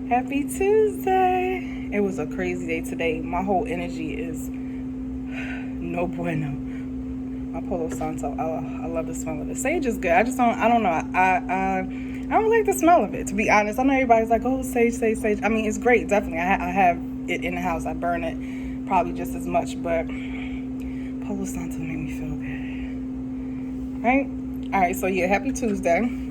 Happy Tuesday. It was a crazy day today. My whole energy is no bueno. My Palo Santo, I love the smell of it. Sage is good. I don't know. I don't like the smell of it, to be honest. I know everybody's like, oh, sage. I mean, it's great, definitely. I have it in the house. I burn it probably just as much, but Palo Santo made me feel good. Right? All right, so yeah, happy Tuesday.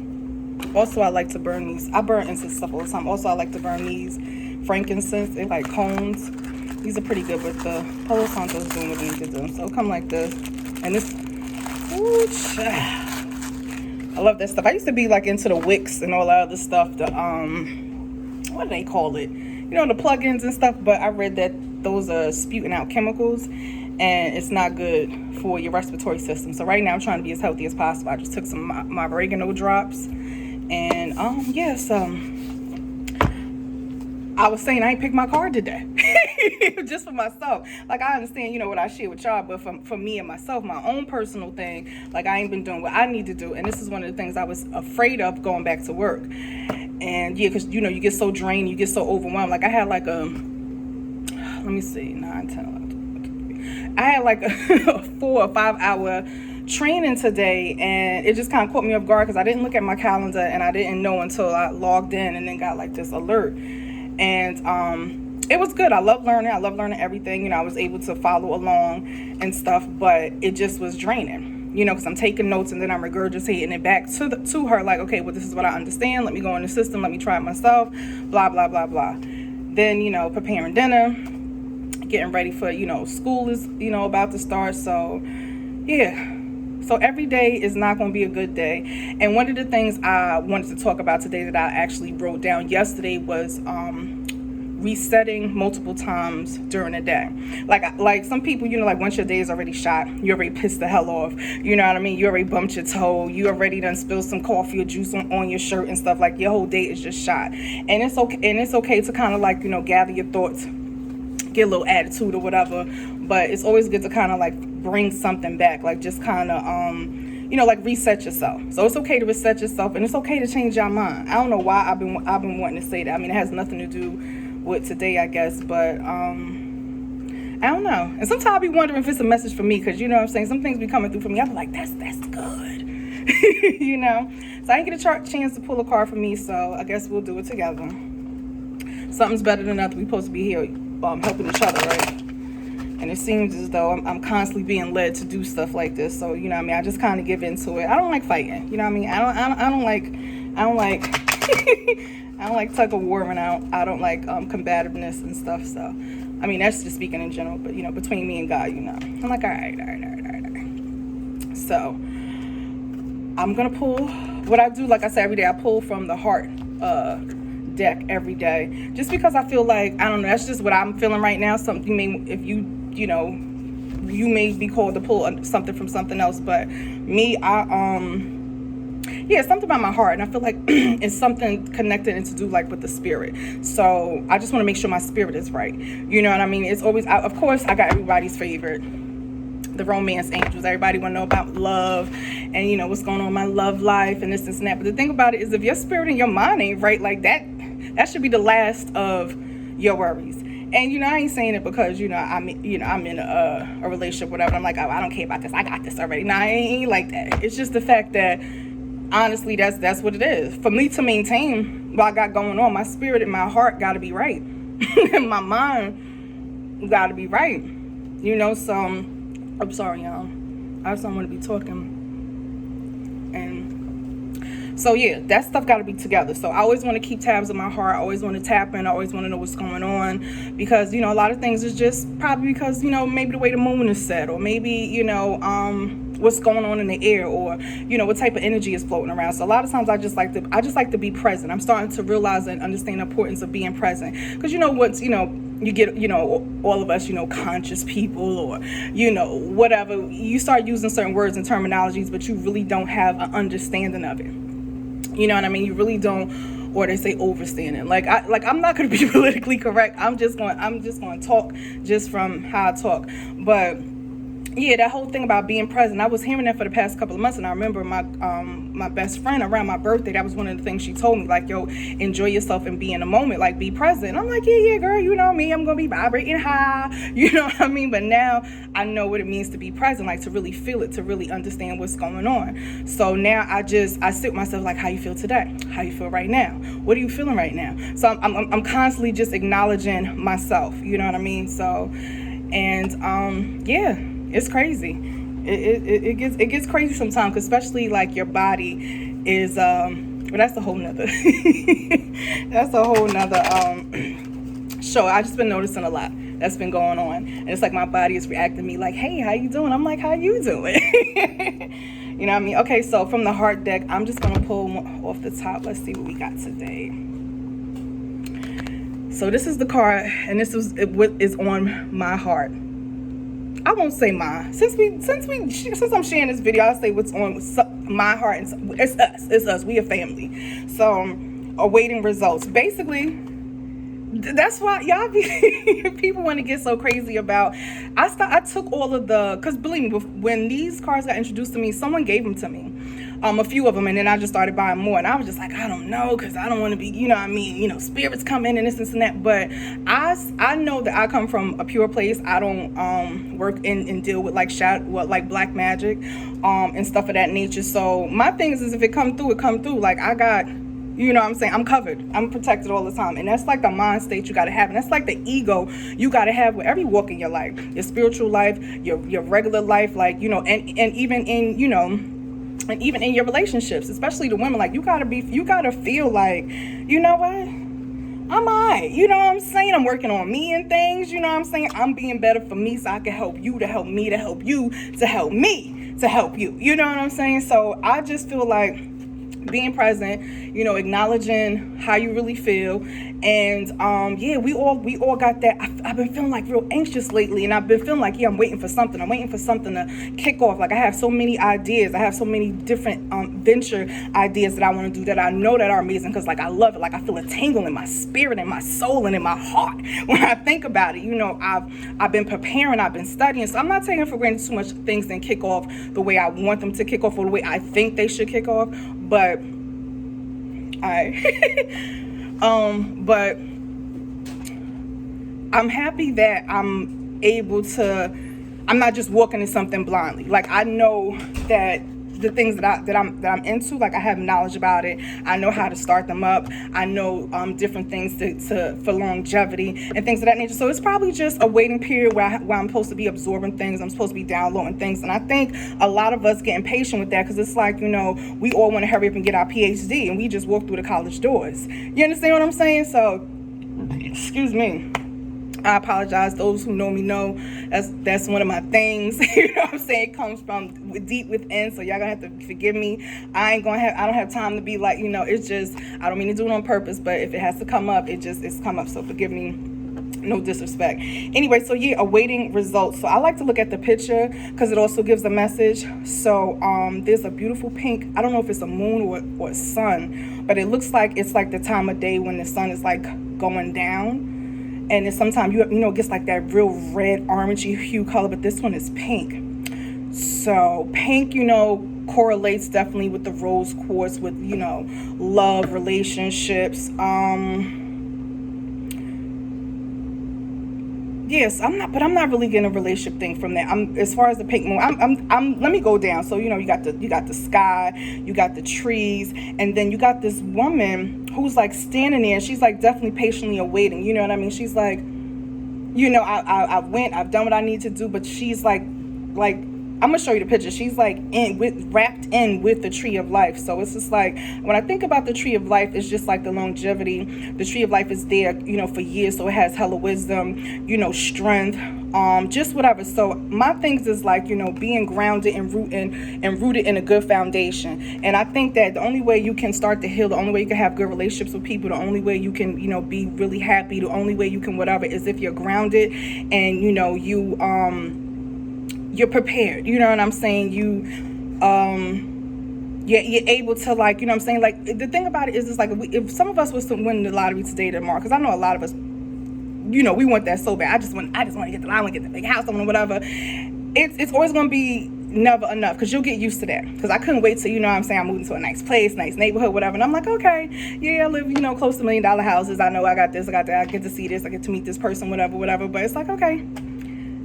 Also, I like to burn these. I burn incense stuff all the time. Also, I like to burn these frankincense. They're like cones. These are pretty good, but the Palo Santo is doing what it needs to do. So it'll come like this. And this, I love that stuff. I used to be like into the wicks and all that other stuff. The, what do they call it? You know, the plugins and stuff. But I read that those are spewing out chemicals. And it's not good for your respiratory system. So right now I'm trying to be as healthy as possible. I just took some of my oregano drops. And yes, I was saying I ain't picked my card today. Just for myself. Like, I understand, you know, what I share with y'all, but for me and myself, my own personal thing, like, I ain't been doing what I need to do. And this is one of the things I was afraid of going back to work. And yeah, because, you know, you get so drained, you get so overwhelmed. Like, I had like a, let me see, 9, 10, 11, 12. I had like a 4 or 5 hour training today, and it just kind of caught me off guard because I didn't look at my calendar, and I didn't know until I logged in and then got like this alert. And it was good. I love learning everything. You know, I was able to follow along and stuff, but it just was draining, you know, because I'm taking notes and then I'm regurgitating it back to her, like, okay, well, this is what I understand, let me go in the system, let me try it myself, blah blah blah blah. Then, you know, preparing dinner, getting ready for, you know, school is, you know, about to start. So yeah, so every day is not going to be a good day. And one of the things I wanted to talk about today that I actually wrote down yesterday was resetting multiple times during the day. Like some people, you know, like once your day is already shot, you already pissed the hell off. You know what I mean? You already bumped your toe. You already done spilled some coffee or juice on your shirt and stuff. Like, your whole day is just shot. And it's okay. And it's okay to kind of like, you know, gather your thoughts, get a little attitude or whatever, but it's always good to kind of like bring something back, like just kind of you know, like reset yourself. So it's okay to reset yourself, and it's okay to change your mind. I don't know why I've been wanting to say that. I mean, it has nothing to do with today, I guess, but I don't know. And sometimes I'll be wondering if it's a message for me, because, you know what I'm saying, some things be coming through for me. I'll be like, that's good. You know, so I didn't get a chance to pull a card for me, so I guess we'll do it together. Something's better than nothing. We're supposed to be here helping each other, right? And it seems as though I'm constantly being led to do stuff like this. So, you know what I mean, I just kind of give into it. I don't like fighting, you know what I mean? I don't like I don't like tug of war, and I don't like combativeness and stuff. So, I mean, that's just speaking in general, but, you know, between me and God, you know, I'm like, all right. So I'm gonna pull what I do. Like I said, every day I pull from the heart deck every day, just because I feel like, I don't know, that's just what I'm feeling right now. Something may, if you know, you may be called to pull something from something else, but me, yeah, something about my heart, and I feel like it's something connected and to do like with the spirit. So I just want to make sure my spirit is right. You know what I mean? It's always, of course, I got everybody's favorite, the romance angels. Everybody want to know about love and, you know, what's going on in my love life and this and that. But the thing about it is, if your spirit and your mind ain't right, like that should be the last of your worries. And, you know, I ain't saying it because, you know, I'm in a relationship, whatever. I'm like, oh, I don't care about this. I got this already. Nah, I ain't like that. It's just the fact that, honestly, that's what it is. For me to maintain what I got going on, my spirit and my heart got to be right. And my mind got to be right. You know, so I'm sorry, y'all. I just don't want to be talking. And so, yeah, that stuff got to be together. So I always want to keep tabs on my heart. I always want to tap in. I always want to know what's going on. Because, you know, a lot of things is just probably because, you know, maybe the way the moon is set, or maybe, you know, what's going on in the air, or, you know, what type of energy is floating around. So a lot of times I just like to be present. I'm starting to realize and understand the importance of being present. Because, you know, what's, you know, you get, you know, all of us, you know, conscious people, or, you know, whatever, you start using certain words and terminologies, but you really don't have an understanding of it. You know what I mean? You really don't, or they say overstanding. Like I'm not going to be politically correct. I'm just going to talk just from how I talk. But yeah, that whole thing about being present. I was hearing that for the past couple of months, and I remember my best friend around my birthday. That was one of the things she told me, like, yo, enjoy yourself and be in the moment, like be present. And I'm like, yeah, girl, you know me, I'm gonna be vibrating high, you know what I mean? But now I know what it means to be present, like to really feel it, to really understand what's going on. So now I sit with myself, like, how you feel today? How you feel right now? What are you feeling right now? So I'm constantly just acknowledging myself, you know what I mean? So, and yeah. It's crazy. It gets crazy sometimes, especially like your body is well, that's a whole nother show. I just been noticing a lot that's been going on, and it's like my body is reacting to me like, hey, how you doing? I'm like, how you doing? You know what I mean? Okay, so from the heart deck, I'm just gonna pull off the top. Let's see what we got today. So this is the card, and this is what is on my heart. I won't say mine. Since I'm sharing this video, I'll say what's on my heart. It's us. We a family. So, awaiting results. Basically, that's why y'all people want to get so crazy about. I took all of because believe me, when these cards got introduced to me, someone gave them to me. A few of them, and then I just started buying more, and I was just like, I don't know, because I don't want to be, you know what I mean, you know, spirits come in and this and that. But I know that I come from a pure place. I don't work and deal with like like black magic and stuff of that nature. So my thing is if it come through, it come through. Like I got, you know what I'm saying, I'm covered, I'm protected all the time. And that's like the mind state you got to have, and that's like the ego you got to have with every walk in your life, your spiritual life, your regular life, like, you know, and even in, you know, and even in your relationships, especially the women, like you gotta feel like, you know what, I'm alright, you know what I'm saying, I'm working on me and things, you know what I'm saying, I'm being better for me so I can help you to help me to help you to help me to help you, you know what I'm saying. So I just feel like being present, you know, acknowledging how you really feel. And yeah, we all got that. I've been feeling like real anxious lately, and I've been feeling like, yeah, I'm waiting for something to kick off. Like I have so many ideas, I have so many different venture ideas that I want to do that I know that are amazing, because like I love it. Like I feel a tingle in my spirit and my soul and in my heart when I think about it. You know, I've been preparing, I've been studying, so I'm not taking for granted too much things didn't kick off the way I want them to kick off or the way I think they should kick off. But but I'm happy that I'm not just walking in something blindly. Like I know that the things that I'm into, like I have knowledge about it. I know how to start them up. I know different things for longevity and things of that nature. So it's probably just a waiting period where I'm supposed to be absorbing things. I'm supposed to be downloading things. And I think a lot of us get impatient with that, because it's like, you know, we all want to hurry up and get our PhD, and we just walk through the college doors. You understand what I'm saying? So, excuse me, I apologize. Those who know me know that's one of my things. You know what I'm saying? It comes from deep within. So y'all gonna have to forgive me. I don't have time to be like, you know, it's just, I don't mean to do it on purpose, but if it has to come up, it's come up. So forgive me. No disrespect. Anyway, so yeah, awaiting results. So I like to look at the picture because it also gives a message. So there's a beautiful pink. I don't know if it's a moon or a sun, but it looks like it's like the time of day when the sun is like going down. And it's sometimes, you know, it gets like that real red, orangey hue color, but this one is pink. So pink, you know, correlates definitely with the rose quartz, with, you know, love, relationships. Yes, I'm not really getting a relationship thing from that. As far as the pink moon, let me go down. So, you know, you got the sky, you got the trees, and then you got this woman who's like standing there. She's like definitely patiently awaiting. You know what I mean? She's like, you know, I've done what I need to do, but she's like I'm gonna show you the picture. She's like wrapped in with the tree of life. So it's just like, when I think about the tree of life, it's just like the longevity. The tree of life is there, you know, for years. So it has hella wisdom, you know, strength, just whatever. So my things is like, you know, being grounded and rooted in a good foundation. And I think that the only way you can start to heal, the only way you can have good relationships with people, the only way you can, you know, be really happy, the only way you can whatever is if you're grounded and, you know, you're prepared. You know what I'm saying? You're able to, like, you know what I'm saying? Like, the thing about it is like, if some of us was to win the lottery today, tomorrow, because I know a lot of us, you know, we want that so bad. I just want to get the line, I want to get the big house, or whatever. it's always going to be never enough, because you'll get used to that. Because I couldn't wait till, you know what I'm saying, I'm moving to a nice place, nice neighborhood, whatever, and I'm like, okay, yeah, I live, you know, close to $1 million houses. I know I got this, I got that, I get to see this, I get to meet this person, whatever. But it's like, okay,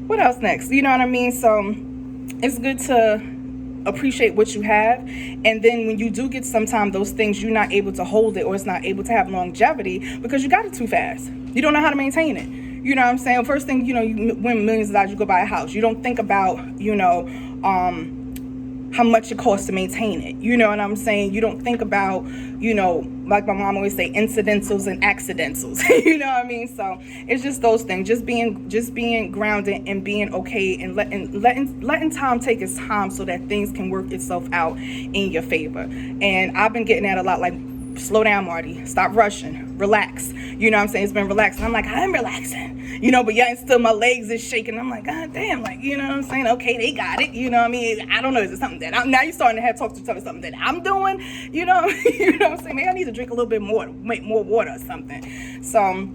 what else next? You know what I mean? So it's good to appreciate what you have, and then when you do get sometime those things, you're not able to hold it, or it's not able to have longevity because you got it too fast. You don't know how to maintain it. You know what I'm saying? First thing, you know, you win millions of dollars, you go buy a house. You don't think about, you know, how much it costs to maintain it. You know what I'm saying? You don't think about, you know, like my mom always say, incidentals and accidentals. You know what I mean? So it's just those things, just being grounded and being okay, and letting time take its time so that things can work itself out in your favor. And I've been getting that a lot, like, slow down, Marty, stop rushing, relax. You know what I'm saying? It's been relaxing. I'm like, I'm relaxing, you know, but yeah, still my legs is shaking. I'm like, God damn, like, you know what I'm saying? Okay, they got it. You know what I mean? I don't know. Is it something that now you're starting to have talk to something that I'm doing? You know, you know what I'm saying? Maybe I need to drink a little bit more, make more water or something. So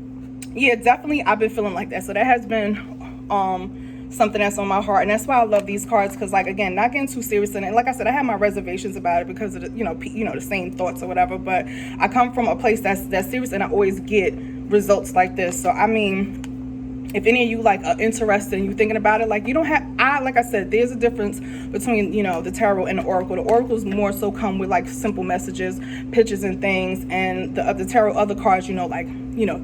yeah, definitely I've been feeling like that. So that has been something that's on my heart, and that's why I love these cards, because, like, again, not getting too serious in it. Like I said, I have my reservations about it because of the, you know, the same thoughts or whatever, but I come from a place that's serious, and I always get results like this. So I mean, if any of you like are interested and you thinking about it, like, you don't have, like I said, there's a difference between, you know, the tarot and the oracle. The oracles more so come with like simple messages, pictures and things, and the tarot other cards, you know, like, you know,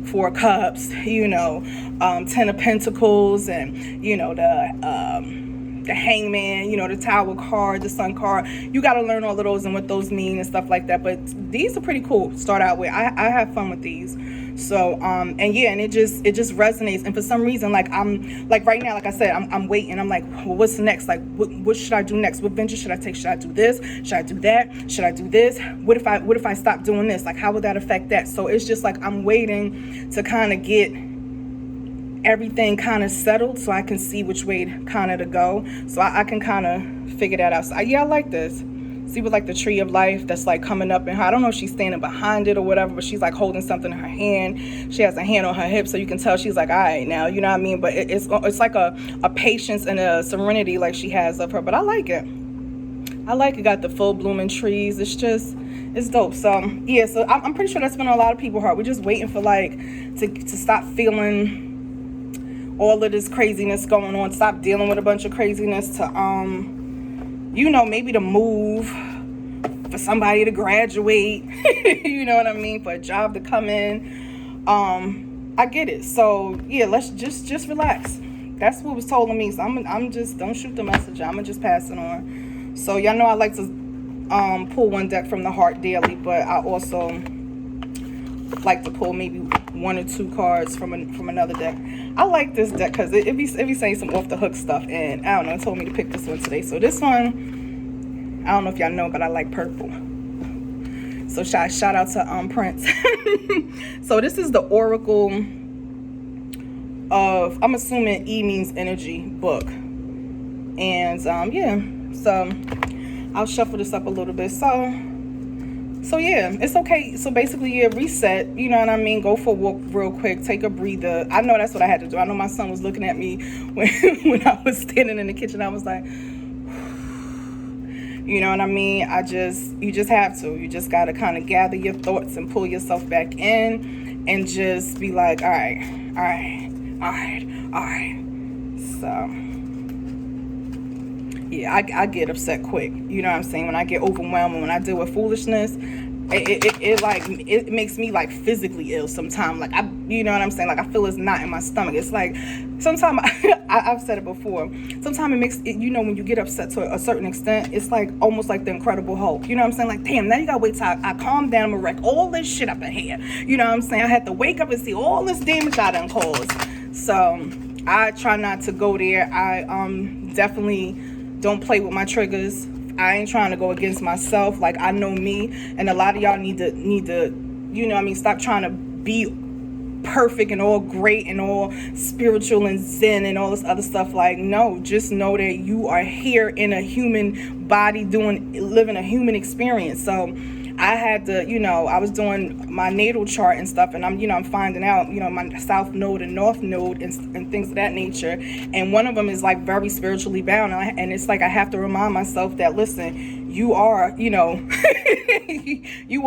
4 Cups, you know, 10 of Pentacles, and, you know, the Hangman, you know, the Tower card, the Sun card. You got to learn all of those and what those mean and stuff like that. But these are pretty cool to start out with. I have fun with these. So and yeah, and it just resonates. And for some reason, like, I'm like, right now, like I said, I'm waiting. I'm like, well, what's next? Like, what should I do next? What venture should I take? Should I do this? Should I do that? Should I do this? What if I stop doing this? Like, how would that affect that? So it's just like I'm waiting to kind of get everything kind of settled so I can see which way kind of to go, so I can kind of figure that out. So yeah, I like this. See, with like the tree of life that's like coming up in her, I don't know if she's standing behind it or whatever, but she's like holding something in her hand. She has a hand on her hip, so you can tell she's like, all right now, you know what I mean? But it's like a patience and a serenity like she has of her. But I like it. Got the full blooming trees. It's dope. So yeah, so I'm pretty sure that's been on a lot of people's heart. We're just waiting for like to stop feeling all of this craziness going on, stop dealing with a bunch of craziness, to you know, maybe to move, for somebody to graduate, you know what I mean, for a job to come in. I get it. So yeah, let's just relax. That's what was told to me. So I'm just, don't shoot the messenger, I'm gonna just pass it on. So y'all know I like to pull one deck from the heart daily, but I also like to pull maybe 1 or 2 cards from another deck. I like this deck because it be saying some off the hook stuff, and I don't know, it told me to pick this one today. So this one, I don't know if y'all know, but I like purple. So shout out to Prince. So this is the Oracle of, I'm assuming E means energy, book. And yeah, so I'll shuffle this up a little bit. So yeah, it's okay. So basically, yeah, reset, you know what I mean? Go for a walk real quick, take a breather. I know that's what I had to do. I know my son was looking at me when I was standing in the kitchen. I was like, you know what I mean? You just have to. You just got to kind of gather your thoughts and pull yourself back in and just be like, all right. So yeah, I get upset quick. You know what I'm saying? When I get overwhelmed, when I deal with foolishness, it makes me like physically ill sometimes. Like, you know what I'm saying? Like, I feel it's not in my stomach. It's like, sometimes I've said it before. Sometimes it makes it, you know, when you get upset to a certain extent, it's like almost like the Incredible Hulk. You know what I'm saying? Like, damn, now you gotta wait till I calm down. I'm gonna wreck all this shit up in here. You know what I'm saying? I had to wake up and see all this damage I done caused. So I try not to go there. I definitely don't play with my triggers. I ain't trying to go against myself. Like, I know me, and a lot of y'all need to, you know what I mean, stop trying to be perfect and all great and all spiritual and zen and all this other stuff. Like, no, just know that you are here in a human body living a human experience. So I had to, I was doing my natal chart and stuff, and I'm finding out, my south node and north node and things of that nature. And one of them is like very spiritually bound. And it's like I have to remind myself that, listen, you are, you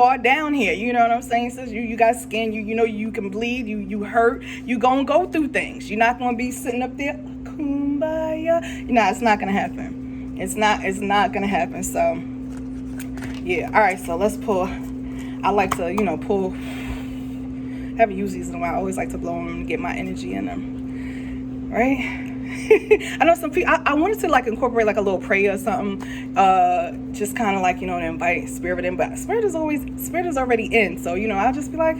are down here. You know what I'm saying? Sis, you got skin, you can bleed, you hurt, you gonna go through things. You're not gonna be sitting up there, kumbaya. It's not gonna happen. It's not gonna happen. So yeah, all right, so let's pull. I like to, pull. Haven't used these in a while. I always like to blow them and get my energy in them, right? I know some people, I wanted to like incorporate like a little prayer or something, just kind of like, to invite spirit in, but spirit is already in. So, I'll just be like,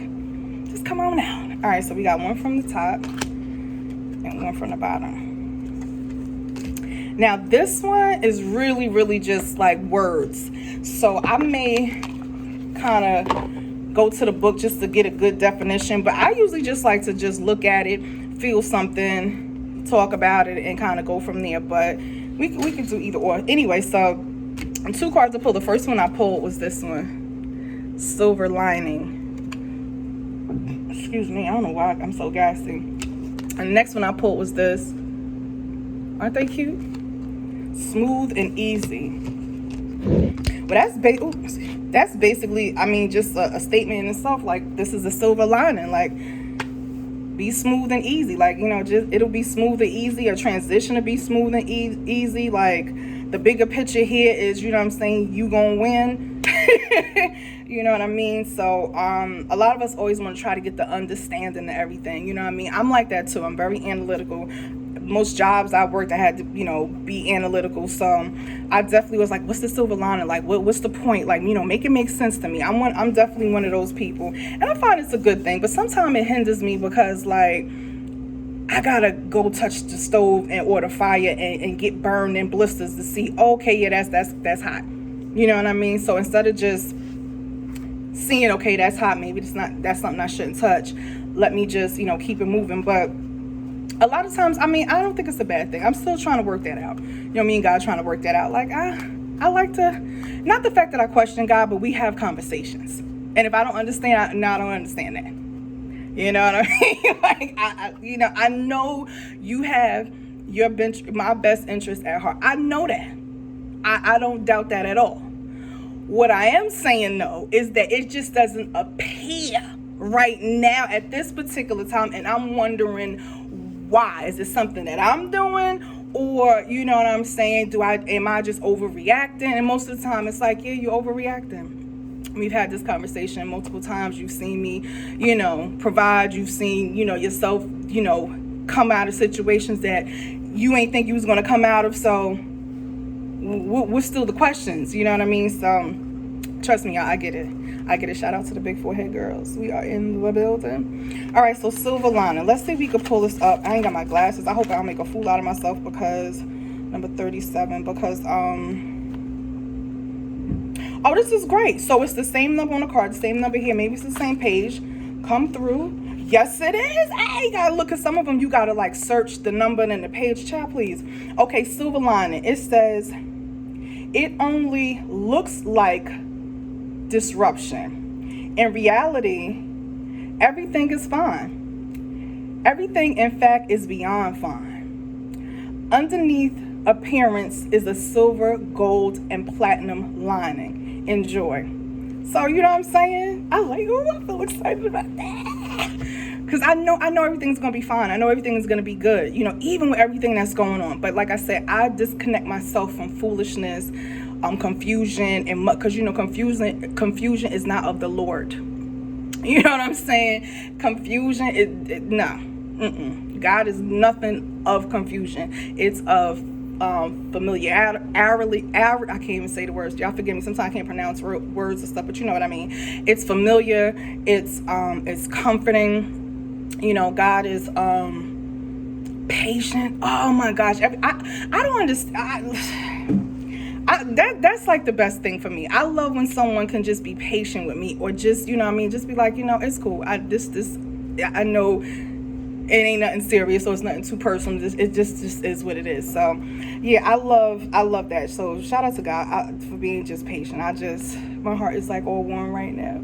just come on out. All right, so we got one from the top and one from the bottom. Now this one is really, really just like words. So I may kind of go to the book just to get a good definition, but I usually just like to just look at it, feel something, talk about it, and kind of go from there. But we can do either or. Anyway, so 2 cards to pull. The first one I pulled was this one, Silver Lining. Excuse me, I don't know why I'm so gassy. And the next one I pulled was this. Aren't they cute? Smooth and Easy. Well, that's basically, just a statement in itself. Like, this is a silver lining. Like, be smooth and easy. Like, just it'll be smooth and easy. A transition to be smooth and easy. Like, the bigger picture here is, you gonna win. You know what I mean? So a lot of us always want to try to get the understanding of everything. You know what I mean? I'm like that too. I'm very analytical. Most jobs I worked, I had to, be analytical. So I definitely was like, what's the silver lining? Like, what's the point? Like, make it make sense to me. I'm definitely one of those people. And I find it's a good thing. But sometimes it hinders me because, like, I gotta go touch the stove and order fire and get burned in blisters to see, okay, yeah, that's hot. You know what I mean? So instead of just seeing, okay, that's hot, maybe that's something I shouldn't touch, let me just, keep it moving. But a lot of times, I don't think it's a bad thing. I'm still trying to work that out. Me and God trying to work that out. Like, I like to, not the fact that I question God, but we have conversations. And if I don't understand, I don't understand that. You know what I mean? Like, I know you have my best interest at heart. I know that. I don't doubt that at all. What I am saying, though, is that it just doesn't appear right now at this particular time. And I'm wondering why. Is it something that I'm doing? Or, you know what I'm saying? Am I just overreacting? And most of the time it's like, yeah, you're overreacting. We've had this conversation multiple times. You've seen me, provide. You've seen, yourself, come out of situations that you ain't think you was going to come out of. So what's still the questions? You know what I mean? So trust me, y'all, I get it. Shout out to the Big Forehead girls. We are in the building. All right, so silver lining. Let's see if we can pull this up. I ain't got my glasses. I hope I don't make a fool out of myself because number 37. Because oh, this is great. So it's the same number on the card, the same number here. Maybe it's the same page. Come through. Yes, it is. Hey, you gotta look at some of them. You gotta like search the number and the page. Chat, please. Okay, silver lining. It says it only looks like disruption. In reality, everything is fine. Everything, in fact, is beyond fine. Underneath appearance is a silver, gold, and platinum lining. Enjoy. So, you know what I'm saying? I feel excited about that. Because I know everything's going to be fine. I know everything is going to be good, even with everything that's going on. But like I said, I disconnect myself from foolishness, confusion, and because, confusion is not of the Lord. You know what I'm saying? Confusion, no. God is nothing of confusion. It's of familiarity. I can't even say the words. Y'all forgive me. Sometimes I can't pronounce words and stuff, but you know what I mean. It's familiar. It's comforting. God is patient. Oh my gosh. I don't understand. That's like the best thing for me. I love when someone can just be patient with me, or just, just be like, it's cool. I know ain't nothing serious, so it's nothing too personal. It just is what it is. So yeah, I love that. So shout out to God for being just patient. My heart is like all warm right now.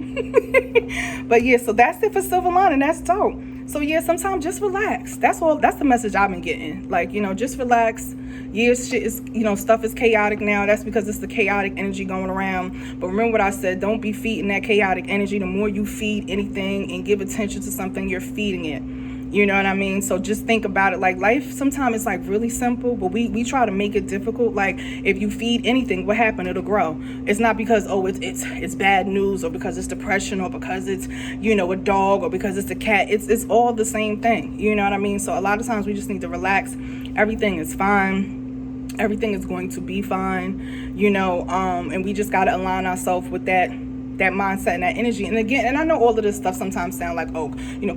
But yeah, so that's it for silver lining. That's dope. So yeah, sometimes just relax. That's all. That's the message I've been getting. Like, just relax. Yeah, shit is, stuff is chaotic now. That's because it's the chaotic energy going around. But remember what I said, don't be feeding that chaotic energy. The more you feed anything and give attention to something, you're feeding it. You know what I mean? So just think about it. Like, life sometimes it's like really simple, but we try to make it difficult. Like, if you feed anything, what happened? It'll grow. It's not because it's bad news, or because it's depression, or because it's a dog, or because it's a cat. It's all the same thing. You know what I mean? So a lot of times we just need to relax. Everything is fine. Everything is going to be fine. And we just got to align ourselves with that mindset and that energy. And again, and I know all of this stuff sometimes sound like,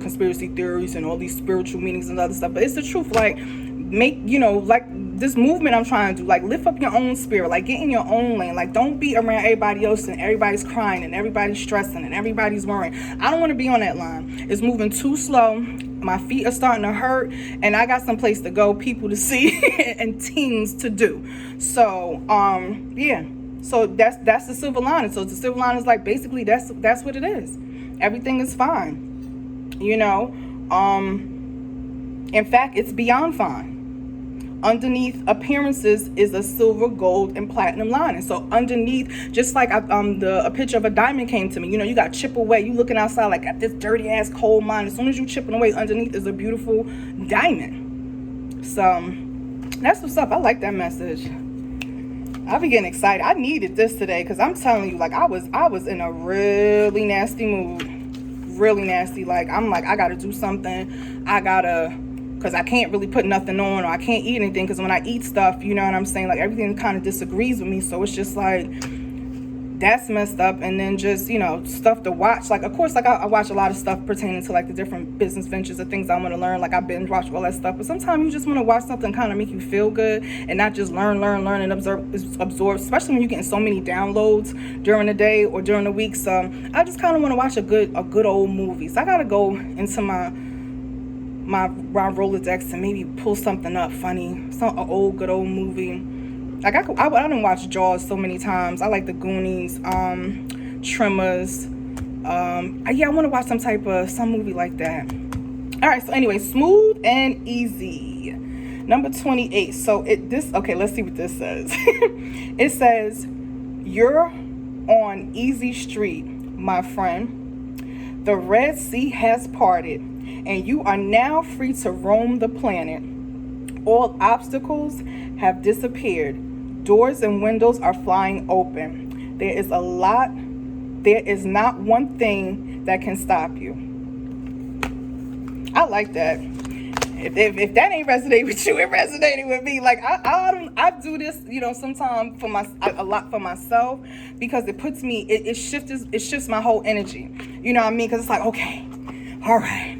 conspiracy theories and all these spiritual meanings and other stuff, but it's the truth. Like, like this movement I'm trying to do, like, lift up your own spirit, like, get in your own lane. Like, don't be around everybody else and everybody's crying and everybody's stressing and everybody's worrying. I don't want to be on that line. It's moving too slow. My feet are starting to hurt, and I got some place to go, people to see, and things to do. So yeah. So that's the silver lining. So the silver lining is like, basically that's what it is. Everything is fine. In fact, it's beyond fine. Underneath appearances is a silver, gold, and platinum lining. So underneath, just like a picture of a diamond came to me. You got chip away. You looking outside like at this dirty ass coal mine. As soon as you chipping away, underneath is a beautiful diamond. So that's what's up. I like that message. I be getting excited. I needed this today, because I'm telling you, like, I was in a really nasty mood. Really nasty. Like, I'm like, I gotta do something. Because I can't really put nothing on, or I can't eat anything, because when I eat stuff, you know what I'm saying, like, everything kind of disagrees with me. So it's just like, that's messed up. And then just, stuff to watch. Like, of course, like, I watch a lot of stuff pertaining to, like, the different business ventures and things I want to learn. Like, I binge watch all that stuff. But sometimes you just want to watch something kind of make you feel good, and not just learn, and absorb, especially when you're getting so many downloads during the day or during the week. So I just kind of want to watch a good old movie. So I got to go into my Rolodex and maybe pull something up funny, an good old movie. Like, I done watched Jaws so many times. I like the Goonies, Tremors. I want to watch some movie like that. All right. So anyway, Smooth and Easy, number 28. So okay, let's see what this says. It says, "You're on easy street, my friend. The Red Sea has parted, and you are now free to roam the planet. All obstacles have disappeared. Doors and windows are flying open. There is not one thing that can stop you." I like that. If that ain't resonate with you, it resonated with me. Like, I do this, sometimes a lot for myself, because it puts me, it shifts my whole energy. You know what I mean? Because it's like, okay, all right.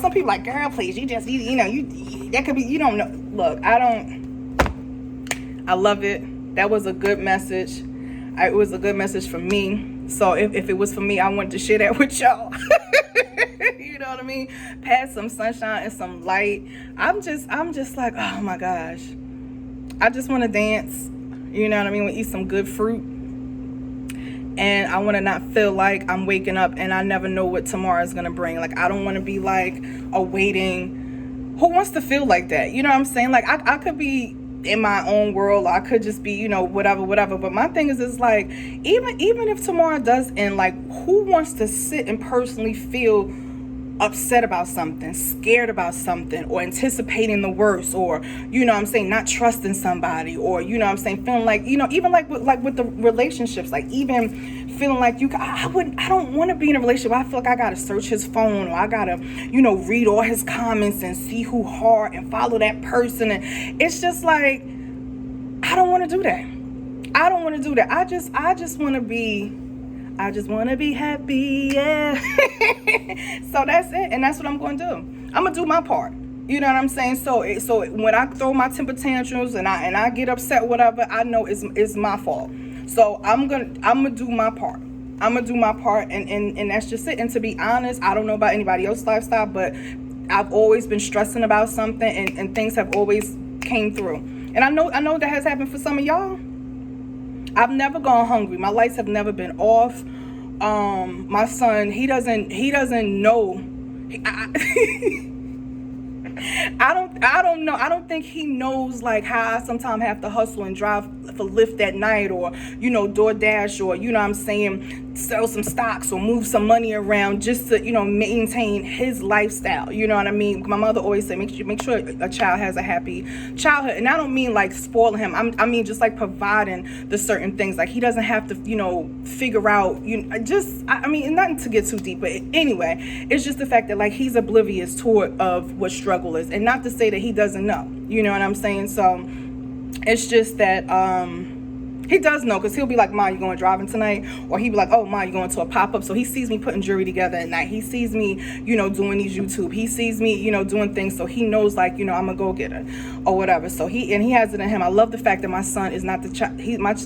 Some people like, girl, please, you just, that could be, you don't know. Look, I love it. That was a good message. It was a good message for me. So if it was for me, I wanted to share that with y'all. You know what I mean? Pass some sunshine and some light. I'm just like, oh my gosh. I just want to dance. You know what I mean? Eat some good fruit. And I want to not feel like I'm waking up and I never know what tomorrow is going to bring. Like, I don't want to be like awaiting. Who wants to feel like that? You know what I'm saying? Like, I could be in my own world, or I could just be, whatever. But my thing is like, even if tomorrow does end, like, who wants to sit and personally feel upset about something, scared about something, or anticipating the worst, or not trusting somebody, or feeling like, even like with the relationships, like, even feeling like I don't want to be in a relationship where I feel like I gotta search his phone, or I gotta read all his comments and see who hard and follow that person. And it's just like, I don't want to do that. I just want to be happy, yeah. So that's it, and that's what I'm going to do. I'm going to do my part. You know what I'm saying? So when I throw my temper tantrums and I get upset, whatever, I know it's my fault. So I'm gonna do my part. And that's just it. And to be honest, I don't know about anybody else's lifestyle, but I've always been stressing about something, and things have always came through. And I know that has happened for some of y'all. I've never gone hungry. My lights have never been off. My son, he doesn't know. I don't know. I don't think he knows like how I sometimes have to hustle and drive for Lyft at night, or DoorDash, or what I'm saying, sell some stocks or move some money around just to maintain his lifestyle. You know what I mean? My mother always said make sure a child has a happy childhood, and I don't mean like spoiling him. I mean just like providing the certain things. Like he doesn't have to figure out. I mean nothing to get too deep, but anyway, it's just the fact that like he's oblivious toward of what struggle is, and not to say that he doesn't know. You know what I'm saying? So it's just that he does know, because he'll be like, Ma, you going driving tonight? Or he'll be like, oh, Ma, you going to a pop-up? So he sees me putting jewelry together at night. He sees me, doing these YouTube. He sees me, doing things. So he knows like, I'm a go-getter or whatever. So he has it in him. I love the fact that my son is not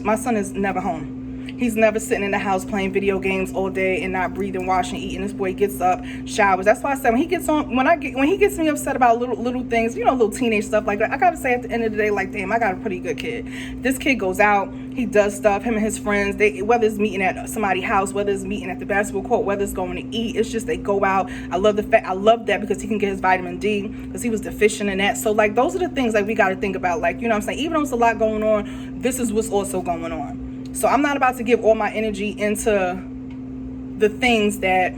my son is never home. He's never sitting in the house playing video games all day and not breathing, washing, eating. This boy gets up, showers. That's why I said when he gets me upset about little things, little teenage stuff like that, I gotta say at the end of the day, like, damn, I got a pretty good kid. This kid goes out, he does stuff, him and his friends, whether it's meeting at somebody's house, whether it's meeting at the basketball court, whether it's going to eat, it's just they go out. I love that because he can get his vitamin D, because he was deficient in that. So like those are the things like we gotta think about, like, what I'm saying, even though it's a lot going on, this is what's also going on. So I'm not about to give all my energy into the things that,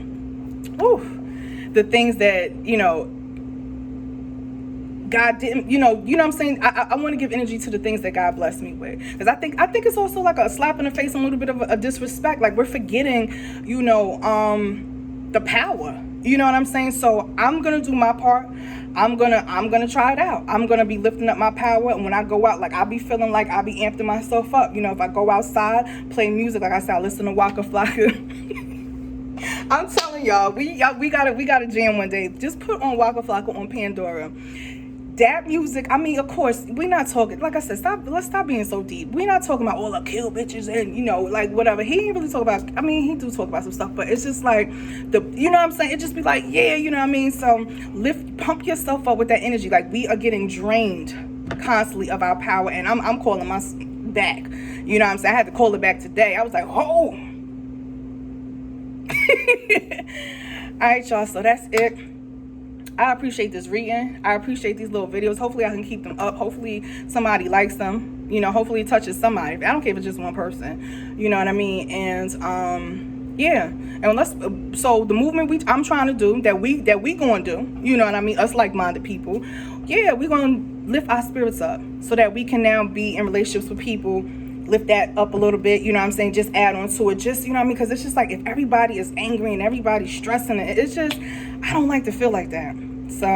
God didn't, what I'm saying? I want to give energy to the things that God blessed me with. Because I think it's also like a slap in the face and a little bit of a disrespect. Like we're forgetting, the power. You know what I'm saying? So I'm going to do my part. I'm gonna try it out. I'm gonna be lifting up my power, and when I go out, like I'll be feeling like I'll be amping myself up. If I go outside, play music, like I said, I listen to Waka Flocka. I'm telling y'all, we gotta jam one day. Just put on Waka Flocka on Pandora. That music, I mean, of course, we're not talking, like I said, let's stop being so deep. We're not talking about all the kill bitches and, like whatever. He ain't really talk about, I mean, he do talk about some stuff, but it's just like, what I'm saying? It just be like, yeah, what I mean? So pump yourself up with that energy. Like we are getting drained constantly of our power, and I'm calling my back. You know what I'm saying? I had to call it back today. I was like, oh. All right, y'all, so that's it. I appreciate this reading. I appreciate these little videos. Hopefully I can keep them up. Hopefully somebody likes them. Hopefully it touches somebody. I don't care if it's just one person. You know what I mean? And yeah. And so the movement I'm trying to do, that we gonna do, you know what I mean? Us like-minded people. Yeah, we're gonna lift our spirits up so that we can now be in relationships with people. Lift that up a little bit, you know what I'm saying? Just add on to it. Just, you know what I mean? Because it's just like if everybody is angry and everybody's stressing, it's just, I don't like to feel like that. So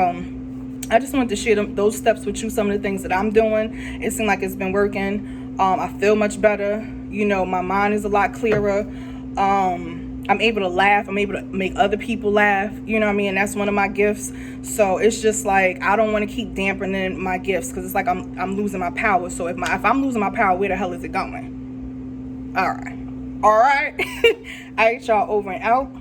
I just wanted to share those steps with you, some of the things that I'm doing. It seemed like it's been working. I feel much better. My mind is a lot clearer. I'm able to laugh. I'm able to make other people laugh. You know what I mean? And that's one of my gifts. So it's just like, I don't want to keep dampening my gifts, because it's like I'm losing my power. So if I'm losing my power, where the hell is it going? All right. All right, y'all, over and out.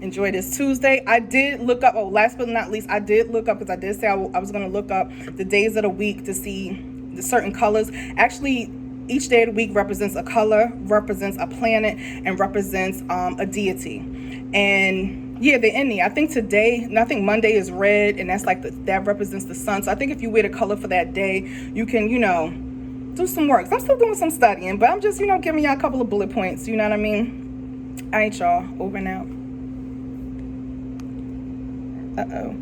Enjoy this Tuesday. I did look up, last but not least, I did look up, because I did say I was going to look up the days of the week to see the certain colors. Actually, each day of the week represents a color, represents a planet, and represents a deity. And yeah, they're in there. I think Monday is red, and that's like that represents the sun. So I think if you wear the color for that day, you can, do some work. So I'm still doing some studying, but I'm just, giving y'all a couple of bullet points. You know what I mean? All right, y'all. Over and out. Uh-oh.